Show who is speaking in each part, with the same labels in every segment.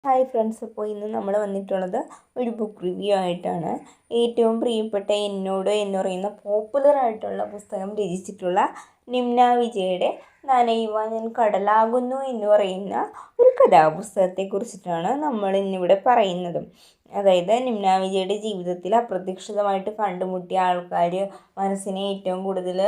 Speaker 1: Hi friends, അപ്പോൾ ഇന്ന് നമ്മൾ വന്നിട്ടുള്ളത് ഒരു ബുക്ക് റിവ്യൂ ആയിട്ടാണ്. ഏറ്റവും പ്രിയപ്പെട്ട എന്നോട് എന്ന് പറയുന്ന പോപ്പുലറായിട്ടുള്ള പുസ്തകം രചിച്ചിട്ടുള്ള നിമ്ന വിജയുടെ നനയുവാൻ ഞാൻ കടലാകുന്നു എന്ന് പറയുന്ന ഒരു കഥാപുസ്തകത്തെക്കുറിച്ചിട്ടാണ് നമ്മൾ ഇന്നിവിടെ പറയുന്നത്. അതായത് നിമ്ന വിജയുടെ ജീവിതത്തിൽ അപ്രതീക്ഷിതമായിട്ട് കണ്ടുമുട്ടിയ ആൾക്കാർ, മനസ്സിനെ ഏറ്റവും കൂടുതൽ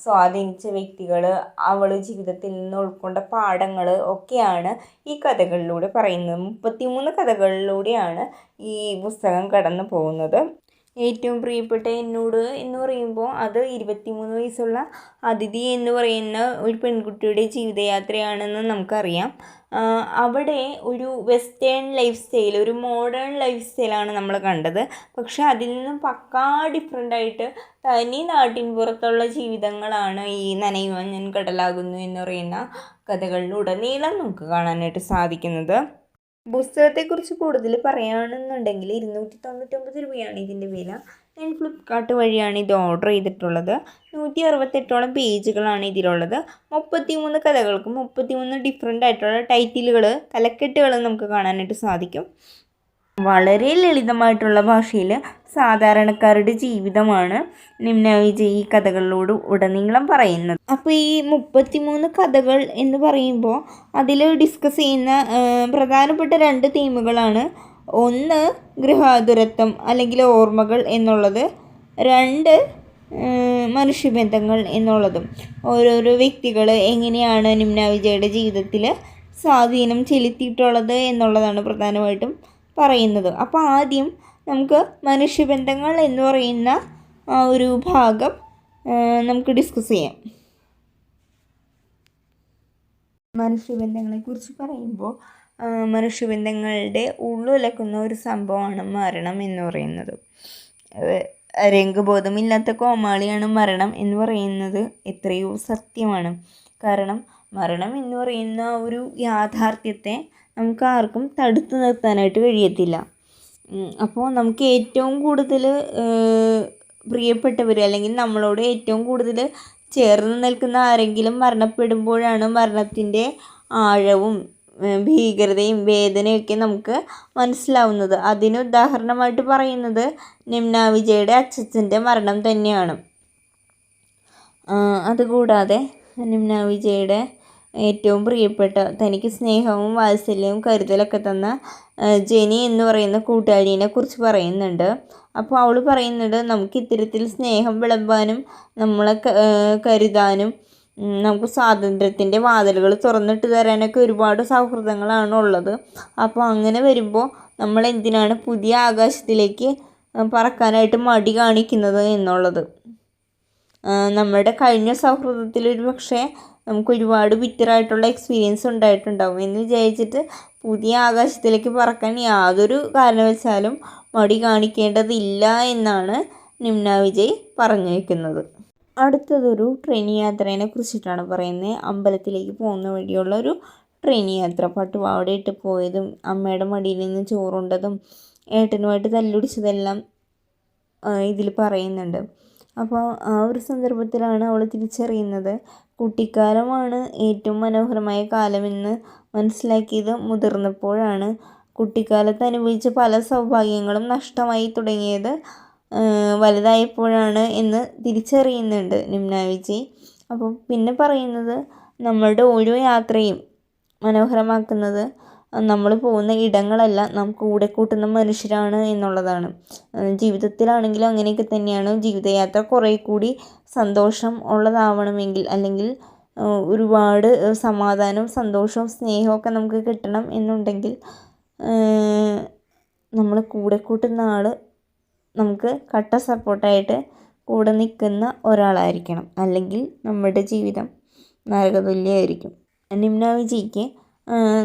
Speaker 1: സ്വാധീനിച്ച വ്യക്തികൾ, അവൾ ജീവിതത്തിൽ നിന്ന് ഉൾക്കൊണ്ട പാഠങ്ങൾ ഒക്കെയാണ് ഈ കഥകളിലൂടെ പറയുന്നത്. 33 കഥകളിലൂടെയാണ് ഈ പുസ്തകം കടന്നു പോകുന്നത്. ഏറ്റവും പ്രിയപ്പെട്ട എന്നോട് എന്ന് പറയുമ്പോൾ അത് 23 വയസ്സുള്ള അതിഥി എന്ന് പറയുന്ന ഒരു പെൺകുട്ടിയുടെ ജീവിതയാത്രയാണെന്ന് നമുക്കറിയാം. അവിടെ ഒരു വെസ്റ്റേൺ ലൈഫ് സ്റ്റൈൽ, ഒരു മോഡേൺ ലൈഫ് സ്റ്റൈലാണ് നമ്മൾ കണ്ടത്. പക്ഷെ അതിൽ നിന്നും പക്കാ ഡിഫറെൻ്റായിട്ട് തനി നാട്ടിൻ പുറത്തുള്ള ജീവിതങ്ങളാണ് ഈ നനയുവാൻ ഞാൻ കടലാകുന്നു എന്ന് പറയുന്ന കഥകളിലുടനീളം നമുക്ക് കാണാനായിട്ട് സാധിക്കുന്നത്. പുസ്തകത്തെക്കുറിച്ച് കൂടുതൽ പറയുകയാണെന്നുണ്ടെങ്കിൽ 299 രൂപയാണ് ഇതിൻ്റെ വില. ഞാൻ ഫ്ലിപ്കാർട്ട് വഴിയാണ് ഇത് ഓർഡർ ചെയ്തിട്ടുള്ളത്. 168ഓളം പേജുകളാണ് ഇതിലുള്ളത്. 33 കഥകൾക്കും 33 ഡിഫറെൻ്റ് ആയിട്ടുള്ള ടൈറ്റിലുകൾ, തലക്കെട്ടുകൾ നമുക്ക് കാണാനായിട്ട് സാധിക്കും. വളരെ ലളിതമായിട്ടുള്ള ഭാഷയിൽ സാധാരണക്കാരുടെ ജീവിതമാണ് നിമ്ന വിജയ് ഈ കഥകളിലൂടെ ഉടനീളം പറയുന്നത്. അപ്പോൾ ഈ 33 കഥകൾ എന്ന് പറയുമ്പോൾ അതിൽ ഡിസ്കസ് ചെയ്യുന്ന പ്രധാനപ്പെട്ട 2 തീമുകളാണ്. ഒന്ന് ഗൃഹാതുരത്വം അല്ലെങ്കിൽ ഓർമ്മകൾ എന്നുള്ളത്, 2 മനുഷ്യബന്ധങ്ങൾ എന്നുള്ളതും. ഓരോരോ വ്യക്തികൾ എങ്ങനെയാണ് നിമ്ന വിജയുടെ ജീവിതത്തിൽ സ്വാധീനം ചെലുത്തിയിട്ടുള്ളത് എന്നുള്ളതാണ് പ്രധാനമായിട്ടും പറയുന്നത്. അപ്പോൾ ആദ്യം നമുക്ക് മനുഷ്യബന്ധങ്ങൾ എന്ന് പറയുന്ന ആ ഒരു ഭാഗം നമുക്ക് ഡിസ്കസ് ചെയ്യാം. മനുഷ്യബന്ധങ്ങളെക്കുറിച്ച് പറയുമ്പോൾ മനുഷ്യബന്ധങ്ങളുടെ ഉള്ളുലക്കുന്ന ഒരു സംഭവമാണ് മരണം എന്ന് പറയുന്നത്. രംഗബോധമില്ലാത്ത കോമാളിയാണ് മരണം എന്ന് പറയുന്നത് എത്രയോ സത്യമാണ്. കാരണം മരണം എന്ന് പറയുന്ന ഒരു യാഥാർത്ഥ്യത്തെ നമുക്ക് ആർക്കും തടുത്തു നിർത്താനായിട്ട് കഴിയത്തില്ല. അപ്പോൾ നമുക്ക് ഏറ്റവും കൂടുതൽ പ്രിയപ്പെട്ടവർ അല്ലെങ്കിൽ നമ്മളോട് ഏറ്റവും കൂടുതൽ ചേർന്ന് നിൽക്കുന്ന ആരെങ്കിലും മരണപ്പെടുമ്പോഴാണ് മരണത്തിൻ്റെ ആഴവും ഭീകരതയും വേദനയൊക്കെ നമുക്ക് മനസ്സിലാവുന്നത്. അതിന് ഉദാഹരണമായിട്ട് പറയുന്നത് നിമ്ന വിജയുടെ അച്ഛൻ്റെ മരണം തന്നെയാണ്. അതുകൂടാതെ നിമ്ന വിജയുടെ ഏറ്റവും പ്രിയപ്പെട്ട, തനിക്ക് സ്നേഹവും വാത്സല്യവും കരുതലൊക്കെ തന്ന ജെനി എന്ന് പറയുന്ന കൂട്ടുകാരിനെ കുറിച്ച് പറയുന്നുണ്ട്. അപ്പോൾ അവൾ പറയുന്നുണ്ട്, നമുക്ക് ഇത്തരത്തിൽ സ്നേഹം വിളമ്പാനും നമ്മളെ കരുതാനും നമുക്ക് സ്വാതന്ത്ര്യത്തിൻ്റെ വാതിലുകൾ തുറന്നിട്ട് തരാനൊക്കെ ഒരുപാട് സൗഹൃദങ്ങളാണ് ഉള്ളത്. അപ്പോൾ അങ്ങനെ വരുമ്പോൾ നമ്മൾ എന്തിനാണ് പുതിയ ആകാശത്തിലേക്ക് പറക്കാനായിട്ട് മടി കാണിക്കുന്നത് എന്നുള്ളത്. നമ്മുടെ കഴിഞ്ഞ സൗഹൃദത്തിൽ ഒരു പക്ഷേ നമുക്ക് ഒരുപാട് ബിറ്ററായിട്ടുള്ള എക്സ്പീരിയൻസ് ഉണ്ടായിട്ടുണ്ടാവും എന്ന് വിചാരിച്ചിട്ട് പുതിയ ആകാശത്തിലേക്ക് പറക്കാൻ യാതൊരു കാരണവശാലും മടി കാണിക്കേണ്ടതില്ല എന്നാണ് നിമ്ന വിജയ് പറഞ്ഞു വയ്ക്കുന്നത്. അടുത്തതൊരു ട്രെയിൻ യാത്രേനെ കുറിച്ചിട്ടാണ് പറയുന്നത്. അമ്പലത്തിലേക്ക് പോകുന്ന വഴിയുള്ള ഒരു ട്രെയിൻ യാത്ര. പട്ടുപാവാട ഇട്ട് പോയതും അമ്മയുടെ മടിയിൽ നിന്ന് ചോറുണ്ടതും ഏട്ടനുമായിട്ട് തല്ലുടിച്ചതെല്ലാം ഇതിൽ പറയുന്നുണ്ട്. അപ്പോൾ ആ ഒരു സന്ദർഭത്തിലാണ് അവൾ തിരിച്ചറിയുന്നത് കുട്ടിക്കാലമാണ് ഏറ്റവും മനോഹരമായ കാലമെന്ന് മനസ്സിലാക്കിയത് മുതിർന്നപ്പോഴാണ്. കുട്ടിക്കാലത്ത് അനുഭവിച്ച പല സൗഭാഗ്യങ്ങളും നഷ്ടമായി തുടങ്ങിയത് വലുതായപ്പോഴാണ് എന്ന് തിരിച്ചറിയുന്നുണ്ട് നിമ്ന വിജയ്. അപ്പോൾ പിന്നെ പറയുന്നത് നമ്മളുടെ ഓരോ യാത്രയും മനോഹരമാക്കുന്നത് നമ്മൾ പോകുന്ന ഇടങ്ങളല്ല, നമുക്ക് കൂടെ കൂട്ടുന്ന മനുഷ്യരാണ് എന്നുള്ളതാണ്. ജീവിതത്തിലാണെങ്കിലും അങ്ങനെയൊക്കെ തന്നെയാണ്. ജീവിതയാത്ര കുറേ കൂടി സന്തോഷം ഉള്ളതാവണമെങ്കിൽ, അല്ലെങ്കിൽ ഒരുപാട് സമാധാനവും സന്തോഷവും സ്നേഹമൊക്കെ നമുക്ക് കിട്ടണം എന്നുണ്ടെങ്കിൽ നമ്മൾ കൂടെ കൂട്ടുന്ന ആൾ നമുക്ക് കട്ട സപ്പോർട്ടായിട്ട് കൂടെ നിൽക്കുന്ന ഒരാളായിരിക്കണം. അല്ലെങ്കിൽ നമ്മുടെ ജീവിതം നരകതുല്യമായിരിക്കും. നിമ്ന വിജയ്ക്ക്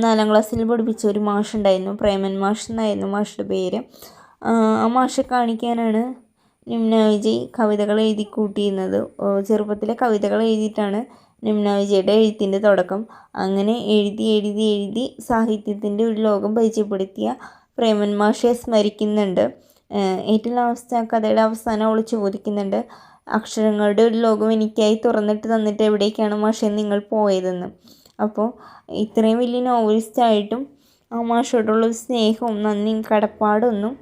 Speaker 1: 4ാം ക്ലാസ്സിൽ പഠിപ്പിച്ച ഒരു മാഷുണ്ടായിരുന്നു, പ്രേമൻ മാഷ് എന്നായിരുന്നു മാഷിൻ്റെ പേര്. ആ മാഷെ കാണിക്കാനാണ് നിമ്ന വിജയ് കവിതകൾ എഴുതി കൂട്ടിയിരുന്നത്. ചെറുപ്പത്തിലെ കവിതകൾ എഴുതിയിട്ടാണ് നിമ്ന വിജയുടെ എഴുത്തിൻ്റെ തുടക്കം. അങ്ങനെ എഴുതി എഴുതി എഴുതി സാഹിത്യത്തിൻ്റെ ഒരു ലോകം പരിചയപ്പെടുത്തിയ പ്രേമൻ മാഷെ സ്മരിക്കുന്നുണ്ട്. ഏറ്റവും ലാസ്റ്റ് കഥയുടെ അവസാനം അവൾ ചോദിക്കുന്നുണ്ട്, അക്ഷരങ്ങളുടെ ഒരു ലോകം എനിക്കായി തുറന്നിട്ട് തന്നിട്ട് എവിടേക്കാണ് മാഷെ നിങ്ങൾ പോയതെന്ന്. അപ്പോൾ ഇത്രയും വലിയ നോവലിസ്റ്റായിട്ടും ആ മാഷോടുള്ളൊരു സ്നേഹവും നന്ദിയും കടപ്പാടൊന്നും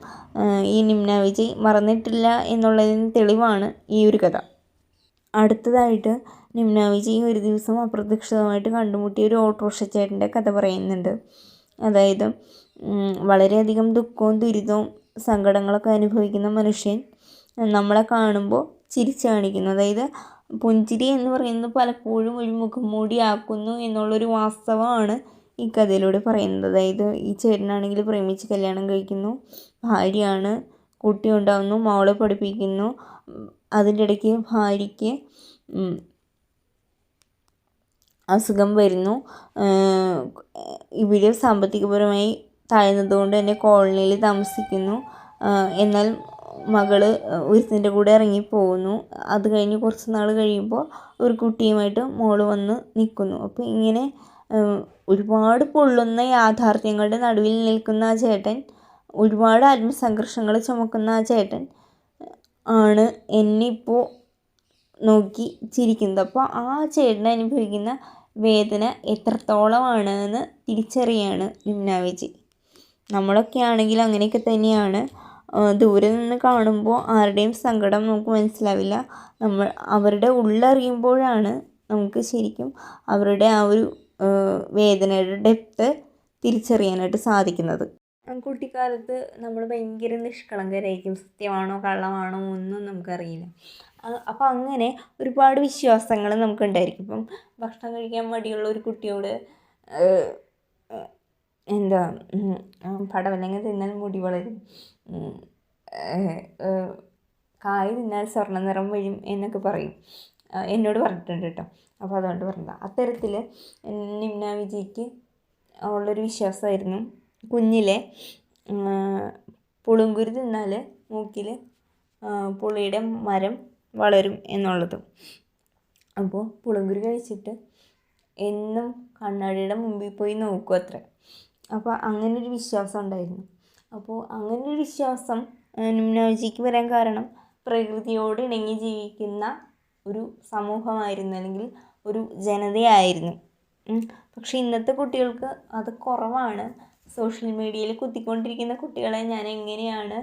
Speaker 1: ഈ നിമ്ന വിജയ് മറന്നിട്ടില്ല എന്നുള്ളതിന് തെളിവാണ് ഈ ഒരു കഥ. അടുത്തതായിട്ട് നിമ്ന വിജയ് ഒരു ദിവസം അപ്രതീക്ഷിതമായിട്ട് കണ്ടുമുട്ടിയ ഒരു ഓട്ടോറിക്ഷ ചേട്ടൻ്റെ കഥ പറയുന്നുണ്ട്. അതായത് വളരെയധികം ദുഃഖവും ദുരിതവും സങ്കടങ്ങളൊക്കെ അനുഭവിക്കുന്ന മനുഷ്യൻ നമ്മളെ കാണുമ്പോൾ ചിരിച്ചു കാണിക്കുന്നു. അതായത് പുഞ്ചിരി എന്ന് പറയുന്നത് പലപ്പോഴും ഒരു മുഖംമൂടിയാക്കുന്നു എന്നുള്ളൊരു വാസ്തവമാണ് ഈ കഥയിലൂടെ പറയുന്നത്. അതായത് ഈ ചേട്ടനാണെങ്കിൽ പ്രേമിച്ച് കല്യാണം കഴിക്കുന്നു, ഭാര്യയാണ്, കുട്ടി ഉണ്ടാകുന്നു, മകളെ പഠിപ്പിക്കുന്നു. അതിൻ്റെ ഇടയ്ക്ക് ഭാര്യയ്ക്ക് അസുഖം വരുന്നു. ഇവർ സാമ്പത്തികപരമായി താഴ്ന്നതുകൊണ്ട് തന്നെ കോളനിയിൽ താമസിക്കുന്നു. എന്നാൽ മകള് ഒരുത്തിൻ്റെ കൂടെ ഇറങ്ങിപ്പോകുന്നു. അത് കഴിഞ്ഞ് കുറച്ച് നാൾ കഴിയുമ്പോൾ ഒരു കുട്ടിയുമായിട്ട് മോള് വന്ന് നിൽക്കുന്നു. അപ്പോൾ ഇങ്ങനെ ഒരുപാട് പൊള്ളുന്ന യാഥാർത്ഥ്യങ്ങളുടെ നടുവിൽ നിൽക്കുന്ന ആ ചേട്ടൻ, ഒരുപാട് ആത്മസംഘർഷങ്ങൾ ചുമക്കുന്ന ആ ചേട്ടൻ ആണ് എന്നെ ഇപ്പോൾ നോക്കി ചിരിക്കുന്നത്. അപ്പോൾ ആ ചേട്ടൻ അനുഭവിക്കുന്ന വേദന എത്രത്തോളമാണ് എന്ന് തിരിച്ചറിയാണ് നിമ്ന വിജയ്. നമ്മളൊക്കെ ആണെങ്കിൽ അങ്ങനെയൊക്കെ തന്നെയാണ്. ദൂരെ നിന്ന് കാണുമ്പോൾ ആരുടെയും സങ്കടം നമുക്ക് മനസ്സിലാവില്ല. അവരുടെ ഉള്ളറിയുമ്പോഴാണ് നമുക്ക് ശരിക്കും അവരുടെ ആ ഒരു വേദനയുടെ ഡെപ്ത് തിരിച്ചറിയാനായിട്ട് സാധിക്കുന്നത്. കുട്ടിക്കാലത്ത് നമ്മൾ ഭയങ്കര നിഷ്കളങ്കരായിരിക്കും. സത്യമാണോ കള്ളമാണോ ഒന്നും നമുക്കറിയില്ല. അപ്പോൾ അങ്ങനെ ഒരുപാട് വിശ്വാസങ്ങൾ നമുക്കുണ്ടായിരിക്കും. ഇപ്പം ഭക്ഷണം കഴിക്കാൻ മടിയുള്ള ഒരു കുട്ടിയോട് എന്താ പടവലങ്ങ തിന്നാൽ മുടി വളരും, കായ് തിന്നാൽ സ്വർണ്ണ നിറം വരും എന്നൊക്കെ പറയും. എന്നോട് പറഞ്ഞിട്ടുണ്ട് കേട്ടോ. അപ്പോൾ അതുകൊണ്ട് പറഞ്ഞതാണ്. അത്തരത്തിൽ നിമ്ന വിജയ്ക്ക് ഉള്ളൊരു വിശ്വാസമായിരുന്നു കുഞ്ഞിലെ പുളുങ്കുരു തിന്നാൽ മൂക്കിൽ പുളിയുടെ മരം വളരും എന്നുള്ളത്. അപ്പോൾ പുളുങ്കുരു കഴിച്ചിട്ട് എന്നും കണ്ണാടിയുടെ മുമ്പിൽ പോയി നോക്കും അത്ര. അപ്പോൾ അങ്ങനൊരു വിശ്വാസം ഉണ്ടായിരുന്നു. അപ്പോൾ അങ്ങനൊരു വിശ്വാസം നിമ്ന വിജയ്ക്ക് വരാൻ കാരണം പ്രകൃതിയോട് ഇണങ്ങി ജീവിക്കുന്ന ഒരു സമൂഹമായിരുന്നു, അല്ലെങ്കിൽ ഒരു ജനതയായിരുന്നു. പക്ഷേ ഇന്നത്തെ കുട്ടികൾക്ക് അത് കുറവാണ്. സോഷ്യൽ മീഡിയയിൽ കുത്തിക്കൊണ്ടിരിക്കുന്ന കുട്ടികളെ ഞാൻ എങ്ങനെയാണ്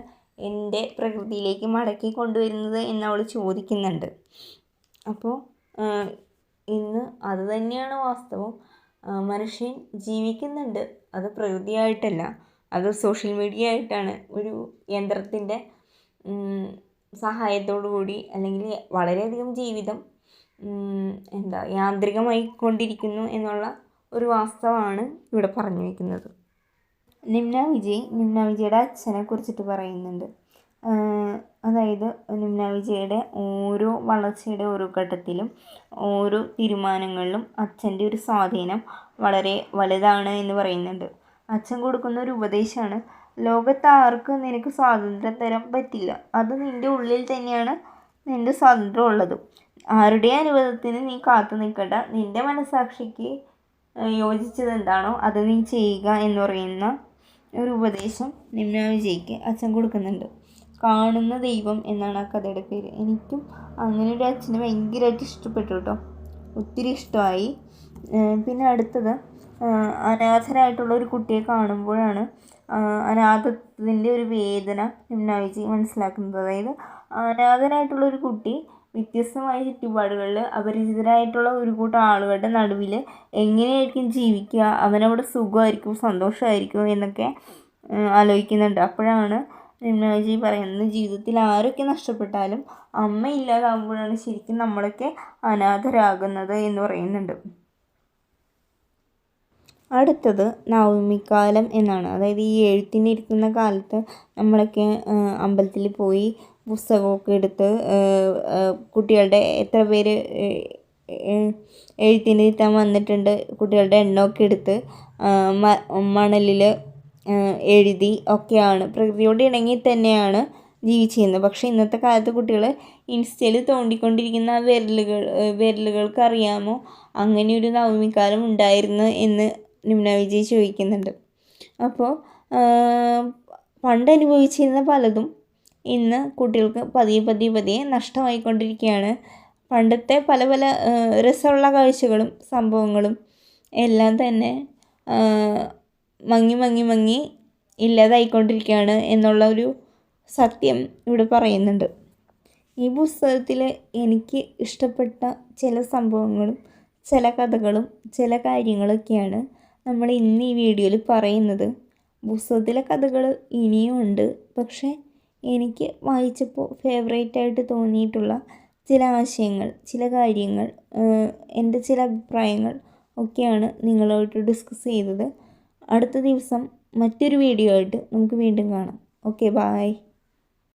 Speaker 1: എൻ്റെ പ്രകൃതിയിലേക്ക് മടക്കി കൊണ്ടുവരുന്നത് എന്നവൾ ചോദിക്കുന്നുണ്ട്. അപ്പോൾ ഇന്ന് അത് തന്നെയാണ് വാസ്തവം. മനുഷ്യൻ ജീവിക്കുന്നുണ്ട്, അത് പ്രകൃതിയായിട്ടല്ല, അത് സോഷ്യൽ മീഡിയ ആയിട്ടാണ്. ഒരു യന്ത്രത്തിൻ്റെ സഹായത്തോടു കൂടി, അല്ലെങ്കിൽ വളരെയധികം ജീവിതം യാന്ത്രികമായി കൊണ്ടിരിക്കുന്നു എന്നുള്ള ഒരു വാസ്തവമാണ് ഇവിടെ പറഞ്ഞു വയ്ക്കുന്നത്. നിമ്ന വിജയുടെ അച്ഛനെ കുറിച്ചിട്ട് പറയുന്നുണ്ട്. അതായത് നിമ്ന വിജയുടെ ഓരോ വളർച്ചയുടെ ഓരോ ഘട്ടത്തിലും ഓരോ തീരുമാനങ്ങളിലും അച്ഛൻ്റെ ഒരു സ്വാധീനം വളരെ വലുതാണ് എന്ന് പറയുന്നുണ്ട്. അച്ഛൻ കൊടുക്കുന്ന ഒരു ഉപദേശമാണ്, ലോകത്ത് ആർക്കും നിനക്ക് സ്വാതന്ത്ര്യം തരാൻ പറ്റില്ല, അത് നിൻ്റെ ഉള്ളിൽ തന്നെയാണ് നിൻ്റെ സ്വാതന്ത്ര്യം ഉള്ളത്. ആരുടെ അനുവാദത്തിന് നീ കാത്തു നിൽക്കണ്ട, നിൻ്റെ മനസ്സാക്ഷിക്ക് യോജിച്ചത് എന്താണോ അത് നീ ചെയ്യുക എന്ന് പറയുന്ന ഒരു ഉപദേശം നിമ്ന വിജയ്ക്ക് അച്ഛൻ കൊടുക്കുന്നുണ്ട്. കാണുന്ന ദൈവം എന്നാണ് ആ കഥയുടെ പേര്. എനിക്കും അങ്ങനെ ഒരു അച്ഛനെ ഭയങ്കരമായിട്ട് ഇഷ്ടപ്പെട്ടു കേട്ടോ, ഒത്തിരി ഇഷ്ടമായി. പിന്നെ അടുത്തത് അനാഥനായിട്ടുള്ള ഒരു കുട്ടിയെ കാണുമ്പോഴാണ് അനാഥത്തിൻ്റെ ഒരു വേദന നിമ്ന വിജയ് മനസ്സിലാക്കുന്നത്. അതായത് അനാഥനായിട്ടുള്ള ഒരു കുട്ടി വ്യത്യസ്തമായ ചുറ്റുപാടുകളിൽ അപരിചിതരായിട്ടുള്ള ഒരു കൂട്ടം ആളുകളുടെ നടുവിൽ എങ്ങനെയായിരിക്കും ജീവിക്കുക, അവനവിടെ സുഖമായിരിക്കും സന്തോഷമായിരിക്കും എന്നൊക്കെ ആലോചിക്കുന്നുണ്ട്. അപ്പോഴാണ് നിമ്ന വിജയ് പറയുന്നത്, ജീവിതത്തിൽ ആരൊക്കെ നഷ്ടപ്പെട്ടാലും അമ്മ ഇല്ലാതാകുമ്പോഴാണ് ശരിക്കും നമ്മളൊക്കെ അനാഥരാകുന്നത് എന്ന് പറയുന്നുണ്ട്. അടുത്തത് നവമിക്കാലം എന്നാണ്. അതായത് ഈ എഴുത്തിനിരിക്കുന്ന കാലത്ത് നമ്മളൊക്കെ അമ്പലത്തിൽ പോയി പുസ്തകമൊക്കെ എടുത്ത് കുട്ടികളുടെ എത്ര പേര് എഴുത്തിനിരുത്താൻ വന്നിട്ടുണ്ട്, കുട്ടികളുടെ എണ്ണമൊക്കെ എടുത്ത് മണലിൽ എഴുതി ഒക്കെയാണ് പ്രകൃതിയോട് ഇണങ്ങി തന്നെയാണ് ജീവിച്ചിരുന്നത്. പക്ഷേ ഇന്നത്തെ കാലത്ത് കുട്ടികൾ ഇൻസ്റ്റയിൽ തോണ്ടിക്കൊണ്ടിരിക്കുന്ന ആ വിരലുകൾക്ക് അറിയാമോ അങ്ങനെയൊരു നവമിക്കാലം ഉണ്ടായിരുന്നു എന്ന് നിമ്ന വിജയ് ചോദിക്കുന്നുണ്ട്. അപ്പോൾ പണ്ട് അനുഭവിച്ചിരുന്ന പലതും ഇന്ന് കുട്ടികൾക്ക് പതിയെ നഷ്ടമായിക്കൊണ്ടിരിക്കുകയാണ്. പണ്ടത്തെ പല പല രസമുള്ള കാഴ്ചകളും സംഭവങ്ങളും എല്ലാം തന്നെ മങ്ങി മങ്ങി മങ്ങി ഇല്ലാതായിക്കൊണ്ടിരിക്കുകയാണ് എന്നുള്ള ഒരു സത്യം ഇവിടെ പറയുന്നുണ്ട്. ഈ പുസ്തകത്തിൽ എനിക്ക് ഇഷ്ടപ്പെട്ട ചില സംഭവങ്ങളും ചില കഥകളും ചില കാര്യങ്ങളൊക്കെയാണ് നമ്മൾ ഇന്ന് ഈ വീഡിയോയിൽ പറയുന്നത്. പുസ്തകത്തിലെ കഥകൾ ഇനിയും ഉണ്ട്, പക്ഷേ എനിക്ക് വായിച്ചപ്പോൾ ഫേവറേറ്റായിട്ട് തോന്നിയിട്ടുള്ള ചില ആശയങ്ങൾ, ചില കാര്യങ്ങൾ, എൻ്റെ ചില അഭിപ്രായങ്ങൾ ഒക്കെയാണ് നിങ്ങളുമായിട്ട് ഡിസ്കസ് ചെയ്തത്. അടുത്ത ദിവസം മറ്റൊരു വീഡിയോ ആയിട്ട് നമുക്ക് വീണ്ടും കാണാം. Okay, bye.